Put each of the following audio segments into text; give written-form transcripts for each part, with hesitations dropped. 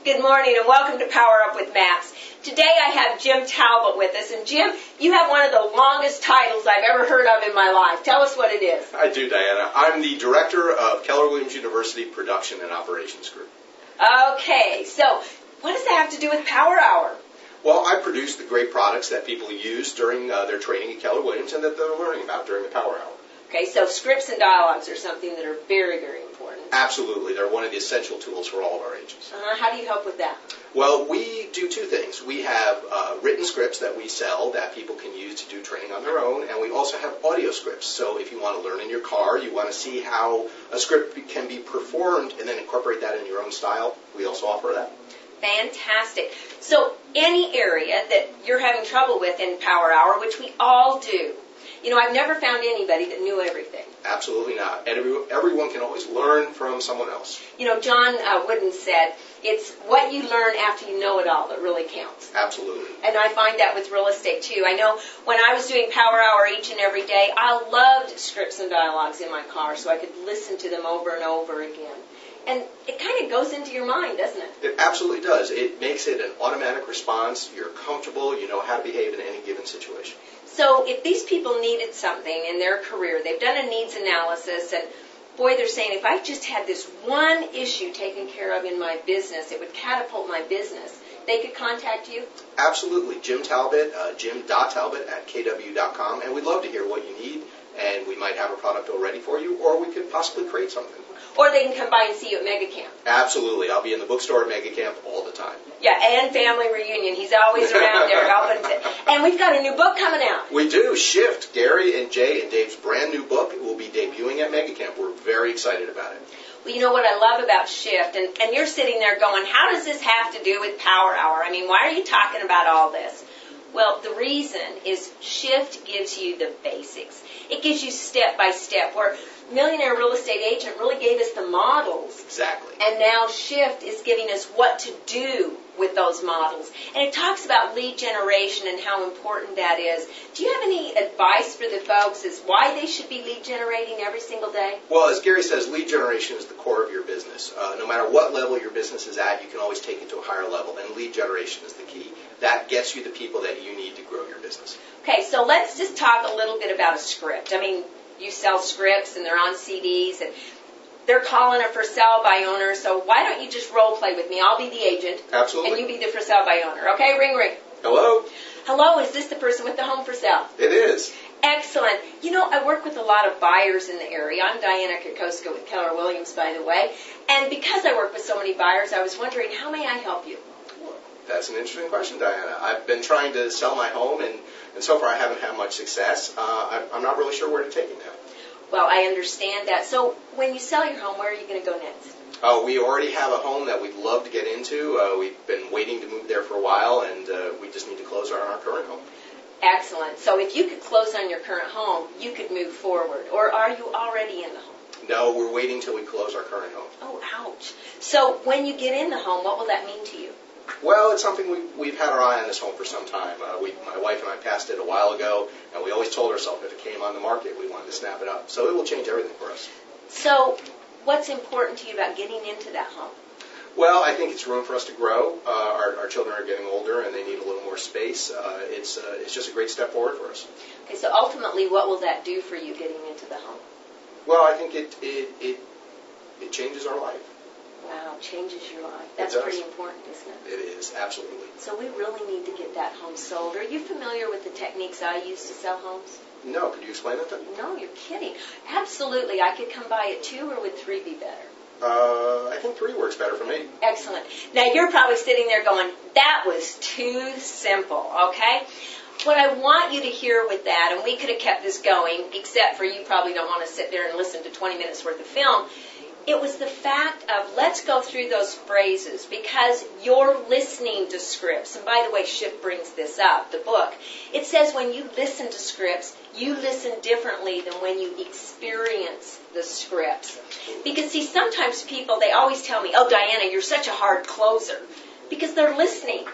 Good morning and welcome to Power Up with Maps. Today I have Jim Talbot with us. And Jim, you have one of the longest titles I've ever heard of in my life. Tell us what it is. I do, Diana. I'm the director of Keller Williams University Production and Operations Group. Okay, so what does that have to do with Power Hour? Well, I produce the great products that people use during their training at Keller Williams and that they're learning about during the Power Hour. Okay, so scripts and dialogues are something that are very, very important. Absolutely. They're one of the essential tools for all of our agents. How do you help with that? Well, we do two things. We have written scripts that we sell that people can use to do training on their own, and we also have audio scripts. So if you want to learn in your car, you want to see how a script can be performed and then incorporate that in your own style, we also offer that. Fantastic. So any area that you're having trouble with in Power Hour, which we all do, you know, I've never found anybody that knew everything. Absolutely not. Everyone can always learn from someone else. You know, John Wooden said, it's what you learn after you know it all that really counts. Absolutely. And I find that with real estate, too. I know when I was doing Power Hour each and every day, I loved scripts and dialogues in my car so I could listen to them over and over again. And it kind of goes into your mind, doesn't it? It absolutely does. It makes it an automatic response. You're comfortable. You know how to behave in any given situation. So if these people needed something in their career, they've done a needs analysis, and boy, they're saying, if I just had this one issue taken care of in my business, it would catapult my business. They could contact you? Absolutely. Jim Talbot, jim.talbot@kw.com, and we'd love to hear what you need, and we might have a product all ready for you, or we could possibly create something. Or they can come by and see you at MegaCamp. Absolutely. I'll be in the bookstore at MegaCamp all the time. Yeah, and Family Reunion. He's always around there helping. And we've got a new book coming out. We do. Shift. Gary and Jay and Dave's brand new book will be debuting at MegaCamp. We're very excited about it. Well, you know what I love about Shift, and you're sitting there going, how does this have to do with Power Hour? I mean, why are you talking about all this? Well, the reason is Shift gives you the basics. It gives you step by step, where Millionaire Real Estate Agent really gave us the models. Exactly. And now Shift is giving us what to do with those models. And it talks about lead generation and how important that is. Do you have any advice for the folks as why they should be lead generating every single day? Well, as Gary says, lead generation is the core of your business. No matter what level your business is at, you can always take it to a higher level, and lead generation is the key. That gets you the people that you need to grow your business. Okay, so let's just talk a little bit about a script. I mean, you sell scripts, and they're on CDs, and they're calling it for sale by owner, so why don't you just role play with me? I'll be the agent. Absolutely. And you be the for sale by owner. Okay, ring, ring. Hello? Hello, is this the person with the home for sale? It is. Excellent. You know, I work with a lot of buyers in the area. I'm Diana Kokoska with Keller Williams, by the way. And because I work with so many buyers, I was wondering, how may I help you? That's an interesting question, Diana. I've been trying to sell my home, and so far I haven't had much success. I'm not really sure where to take it now. Well, I understand that. So when you sell your home, where are you going to go next? We already have a home that we'd love to get into. We've been waiting to move there for a while, and we just need to close on our current home. Excellent. So if you could close on your current home, you could move forward. Or are you already in the home? No, we're waiting till we close our current home. Oh, ouch. So when you get in the home, what will that mean to you? Well, it's something we've had our eye on this home for some time. My wife and I passed it a while ago, and we always told ourselves if it came on the market, we wanted to snap it up. So it will change everything for us. So what's important to you about getting into that home? Well, I think it's room for us to grow. Our children are getting older, and they need a little more space. It's just a great step forward for us. Okay, so ultimately, what will that do for you getting into the home? Well, I think it changes our life. Wow, changes your life. That's pretty important, isn't it? It is, absolutely. So we really need to get that home sold. Are you familiar with the techniques I use to sell homes? No, could you explain that to me? No, you're kidding. Absolutely. I could come by at 2, or would 3 be better? I think 3 works better for me. Excellent. Now, you're probably sitting there going, that was too simple, okay? What I want you to hear with that, and we could have kept this going, except for you probably don't want to sit there and listen to 20 minutes worth of film, it was the fact of, let's go through those phrases, because you're listening to scripts. And by the way, Shift brings this up, the book. It says when you listen to scripts, you listen differently than when you experience the scripts. Because, see, sometimes people, they always tell me, oh, Diana, you're such a hard closer, because they're listening.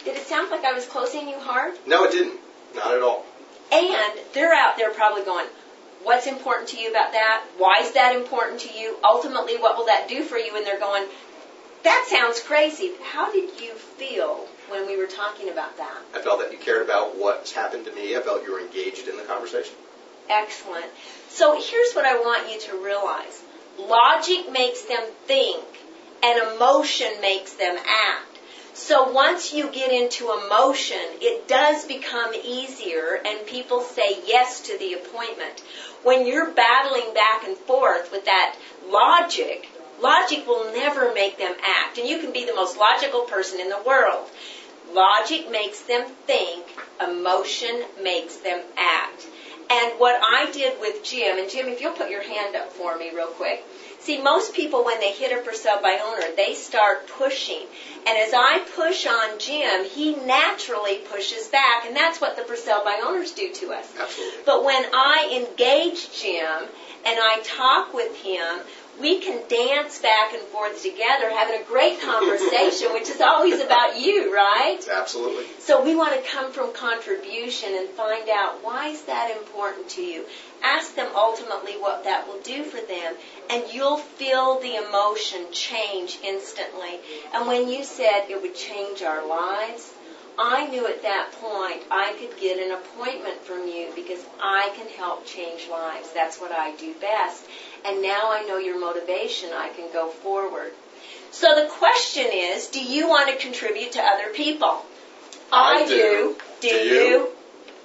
Did it sound like I was closing you hard? No, it didn't. Not at all. And they're out there probably going, what's important to you about that? Why is that important to you? Ultimately, what will that do for you? And they're going, that sounds crazy. How did you feel when we were talking about that? I felt that you cared about what's happened to me. I felt you were engaged in the conversation. Excellent. So here's what I want you to realize. Logic makes them think, and emotion makes them act. So once you get into emotion, it does become easier, and people say yes to the appointment. When you're battling back and forth with that logic, logic will never make them act. And you can be the most logical person in the world. Logic makes them think, emotion makes them act. And what I did with Jim, and Jim, if you'll put your hand up for me real quick. See, most people, when they hit a for sale by owner, they start pushing. And as I push on Jim, he naturally pushes back. And that's what the for sale by owners do to us. Absolutely. But when I engage Jim and I talk with him, we can dance back and forth together, having a great conversation, which is always about you, right? Absolutely. So we want to come from contribution and find out, why is that important to you? Ask them ultimately what that will do for them, and you'll feel the emotion change instantly. And when you said it would change our lives, I knew at that point I could get an appointment from you because I can help change lives. That's what I do best. And now I know your motivation. I can go forward. So the question is, do you want to contribute to other people? I do. Do Do you?